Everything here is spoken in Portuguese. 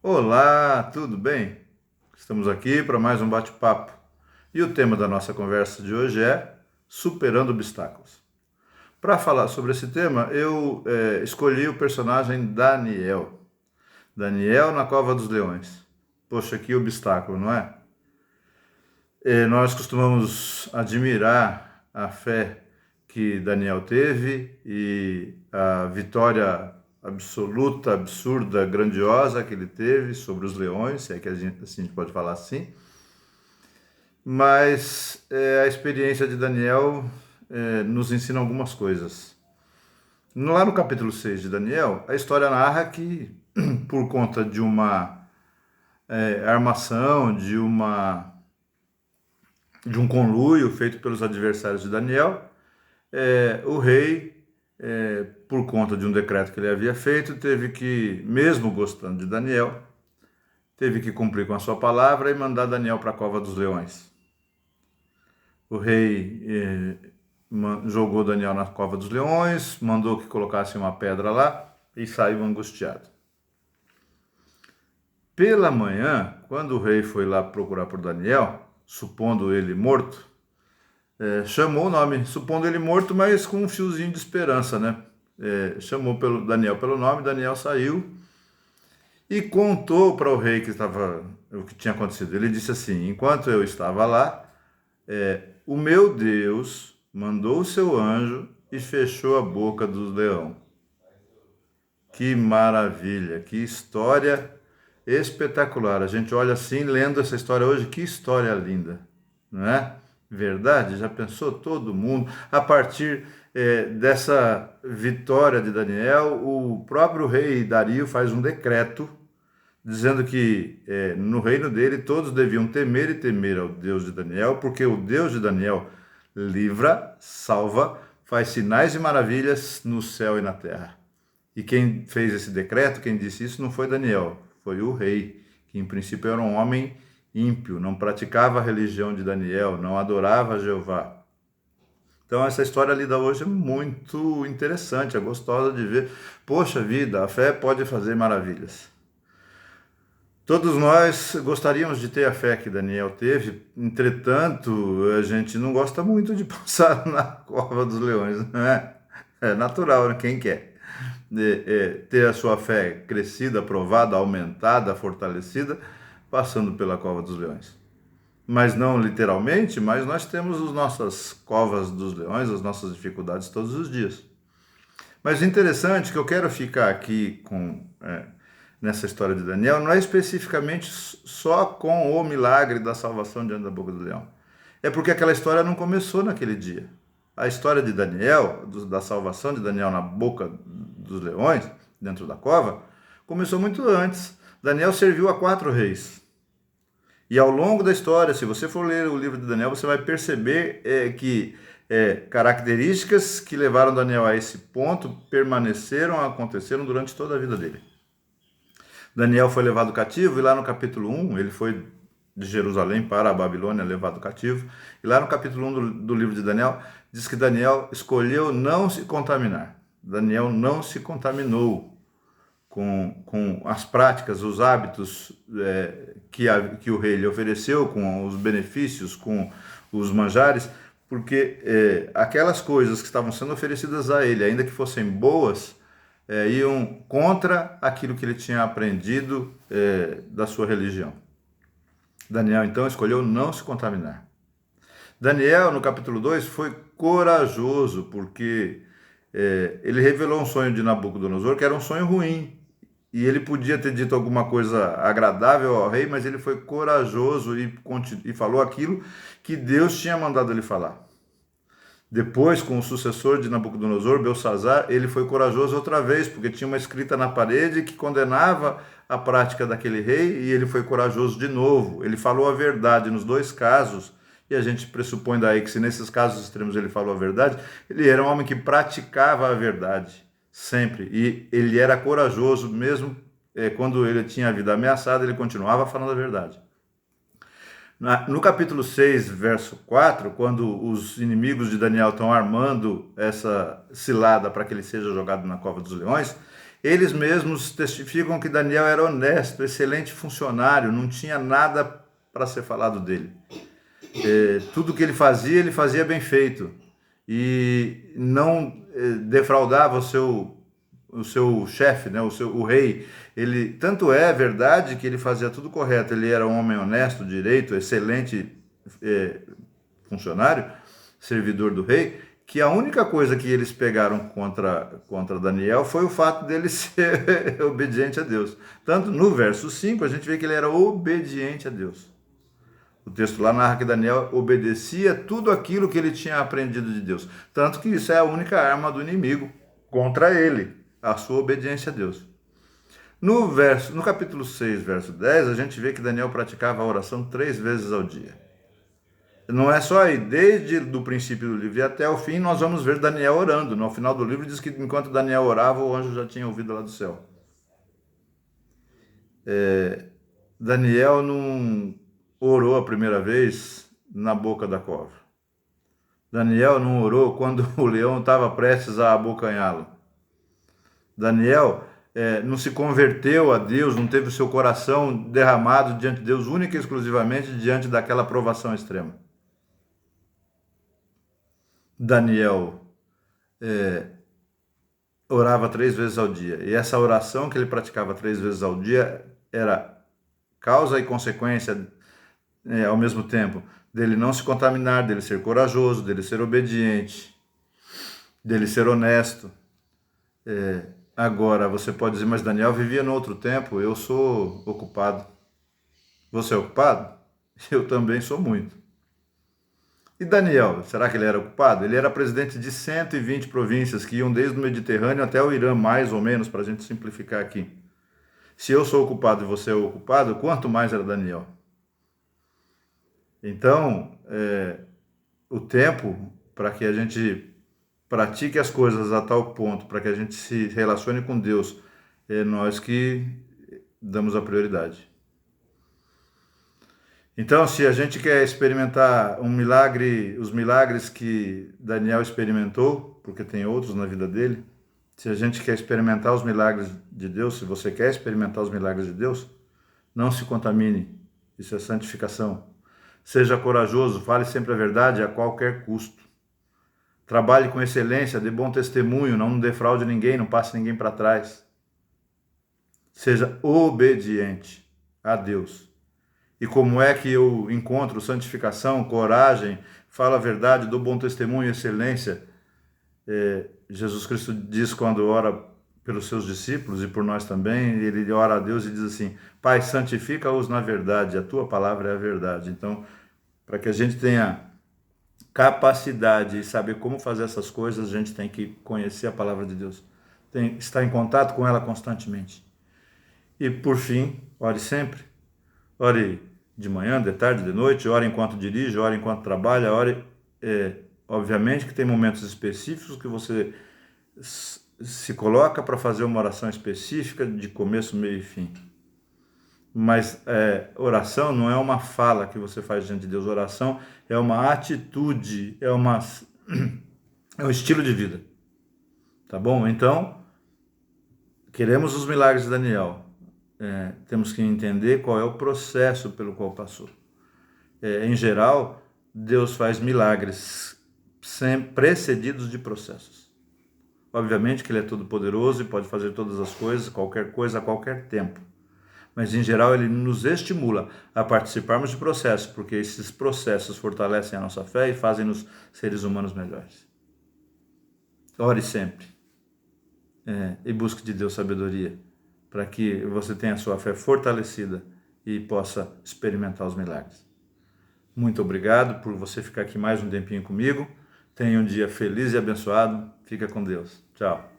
Olá, tudo bem? Estamos aqui para mais um bate-papo. E o tema da nossa conversa de hoje é superando obstáculos. Para falar sobre esse tema, eu escolhi o personagem Daniel. Daniel na Cova dos Leões. Poxa, que obstáculo, não é? Nós costumamos admirar a fé que Daniel teve e a vitória absoluta, absurda, grandiosa que ele teve sobre os leões, se é que assim, a gente pode falar assim. Mas a experiência de Daniel nos ensina algumas coisas. Lá no capítulo 6 de Daniel, a história narra que, por conta de uma armação, de um conluio feito pelos adversários de Daniel, o rei, por conta de um decreto que ele havia feito, teve que, mesmo gostando de Daniel, teve que cumprir com a sua palavra e mandar Daniel para a cova dos leões. O rei jogou Daniel na cova dos leões, mandou que colocassem uma pedra lá e saiu angustiado. Pela manhã, quando o rei foi lá procurar por Daniel, supondo ele morto, chamou o nome, supondo ele morto, mas com um fiozinho de esperança, né? Chamou Daniel pelo nome, Daniel saiu e contou para o rei o que tinha acontecido. Ele disse assim: enquanto eu estava lá, o meu Deus mandou o seu anjo e fechou a boca do leão. Que maravilha, que história espetacular. A gente olha assim, lendo essa história hoje, que história linda, não é? Verdade? Já pensou todo mundo? A partir dessa vitória de Daniel, o próprio rei Dario faz um decreto dizendo que no reino dele todos deviam temer e temer ao Deus de Daniel, porque o Deus de Daniel livra, salva, faz sinais e maravilhas no céu e na terra. E quem fez esse decreto, quem disse isso, não foi Daniel, foi o rei, que em princípio era um homem ímpio, não praticava a religião de Daniel, não adorava Jeová. Então essa história lida hoje é muito interessante, é gostosa de ver. Poxa vida, a fé pode fazer maravilhas. Todos nós gostaríamos de ter a fé que Daniel teve, entretanto, a gente não gosta muito de passar na cova dos leões, né? É natural, né? Quem quer ter a sua fé crescida, aprovada, aumentada, fortalecida, passando pela cova dos leões. Mas não literalmente, mas nós temos as nossas covas dos leões, as nossas dificuldades todos os dias. Mas o interessante que eu quero ficar aqui nessa história de Daniel não é especificamente só com o milagre da salvação diante da boca do leão. É porque aquela história não começou naquele dia. A história de Daniel, da salvação de Daniel na boca dos leões, dentro da cova, começou muito antes. Daniel serviu a 4 reis. E ao longo da história, se você for ler o livro de Daniel, você vai perceber que características que levaram Daniel a esse ponto aconteceram durante toda a vida dele. Daniel foi levado cativo, e lá no capítulo 1, ele foi de Jerusalém para a Babilônia, levado cativo. E lá no capítulo 1 do livro de Daniel, diz que Daniel escolheu não se contaminar. Daniel não se contaminou com as práticas, os hábitos que o rei lhe ofereceu, com os benefícios, com os manjares, porque aquelas coisas que estavam sendo oferecidas a ele, ainda que fossem boas, iam contra aquilo que ele tinha aprendido da sua religião. Daniel, então, escolheu não se contaminar. Daniel, no capítulo 2, foi corajoso, porque ele revelou um sonho de Nabucodonosor, que era um sonho ruim. E ele podia ter dito alguma coisa agradável ao rei, mas ele foi corajoso e falou aquilo que Deus tinha mandado ele falar. Depois, com o sucessor de Nabucodonosor, Belsazar, ele foi corajoso outra vez, porque tinha uma escrita na parede que condenava a prática daquele rei, e ele foi corajoso de novo. Ele falou a verdade nos 2 casos, e a gente pressupõe daí que se nesses casos extremos ele falou a verdade, ele era um homem que praticava a verdade, sempre. E ele era corajoso, mesmo quando ele tinha a vida ameaçada, ele continuava falando a verdade. No capítulo 6, verso 4, quando os inimigos de Daniel estão armando essa cilada para que ele seja jogado na cova dos leões, Eles mesmos testificam que Daniel era honesto, excelente funcionário, não tinha nada para ser falado dele. Tudo que ele fazia bem feito. E não defraudava o seu chefe, né, o rei. Ele, tanto é verdade que ele fazia tudo correto, ele era um homem honesto, direito, excelente funcionário, servidor do rei, que a única coisa que eles pegaram contra Daniel foi o fato dele ser obediente a Deus. Tanto no verso 5 a gente vê que ele era obediente a Deus. O texto lá narra que Daniel obedecia tudo aquilo que ele tinha aprendido de Deus. Tanto que isso é a única arma do inimigo contra ele, a sua obediência a Deus. No capítulo 6, verso 10, a gente vê que Daniel praticava a oração 3 vezes ao dia. Não é só aí, desde o princípio do livro e até o fim, nós vamos ver Daniel orando. No final do livro diz que enquanto Daniel orava, o anjo já tinha ouvido lá do céu. Daniel não orou a primeira vez na boca da cova. Daniel não orou quando o leão estava prestes a abocanhá-lo. Daniel não se converteu a Deus, não teve o seu coração derramado diante de Deus, única e exclusivamente diante daquela provação extrema. Daniel orava 3 vezes ao dia. E essa oração que ele praticava 3 vezes ao dia era causa e consequência ao mesmo tempo, dele não se contaminar, dele ser corajoso, dele ser obediente, dele ser honesto. Agora, você pode dizer, mas Daniel vivia no outro tempo, eu sou ocupado. Você é ocupado? Eu também sou muito. E Daniel, será que ele era ocupado? Ele era presidente de 120 províncias que iam desde o Mediterrâneo até o Irã, mais ou menos, para a gente simplificar aqui. Se eu sou ocupado e você é ocupado, quanto mais era Daniel? Então, o tempo para que a gente pratique as coisas a tal ponto, para que a gente se relacione com Deus, é nós que damos a prioridade. Então, se a gente quer experimentar um milagre, os milagres que Daniel experimentou, porque tem outros na vida dele, se a gente quer experimentar os milagres de Deus, se você quer experimentar os milagres de Deus, não se contamine, isso é santificação. Seja corajoso, fale sempre a verdade a qualquer custo. Trabalhe com excelência, dê bom testemunho, não defraude ninguém, não passe ninguém para trás. Seja obediente a Deus. E como é que eu encontro santificação, coragem, falo a verdade, dou bom testemunho, excelência? Jesus Cristo diz quando ora pelos seus discípulos e por nós também, ele ora a Deus e diz assim: Pai, santifica-os na verdade, a tua palavra é a verdade. Então, para que a gente tenha capacidade e saber como fazer essas coisas, a gente tem que conhecer a palavra de Deus, tem que estar em contato com ela constantemente. E por fim, ore sempre. Ore de manhã, de tarde, de noite, ore enquanto dirige, ore enquanto trabalha, ore. Obviamente que tem momentos específicos que você se coloca para fazer uma oração específica de começo, meio e fim. Mas oração não é uma fala que você faz diante de Deus. Oração é uma atitude, é um estilo de vida. Tá bom? Então, queremos os milagres de Daniel. Temos que entender qual é o processo pelo qual passou. Em geral, Deus faz milagres precedidos de processos. Obviamente que Ele é todo poderoso e pode fazer todas as coisas, qualquer coisa, a qualquer tempo. Mas, em geral, Ele nos estimula a participarmos de processos, porque esses processos fortalecem a nossa fé e fazem-nos seres humanos melhores. Ore sempre. E busque de Deus sabedoria, para que você tenha a sua fé fortalecida e possa experimentar os milagres. Muito obrigado por você ficar aqui mais um tempinho comigo. Tenha um dia feliz e abençoado. Fica com Deus. Tchau.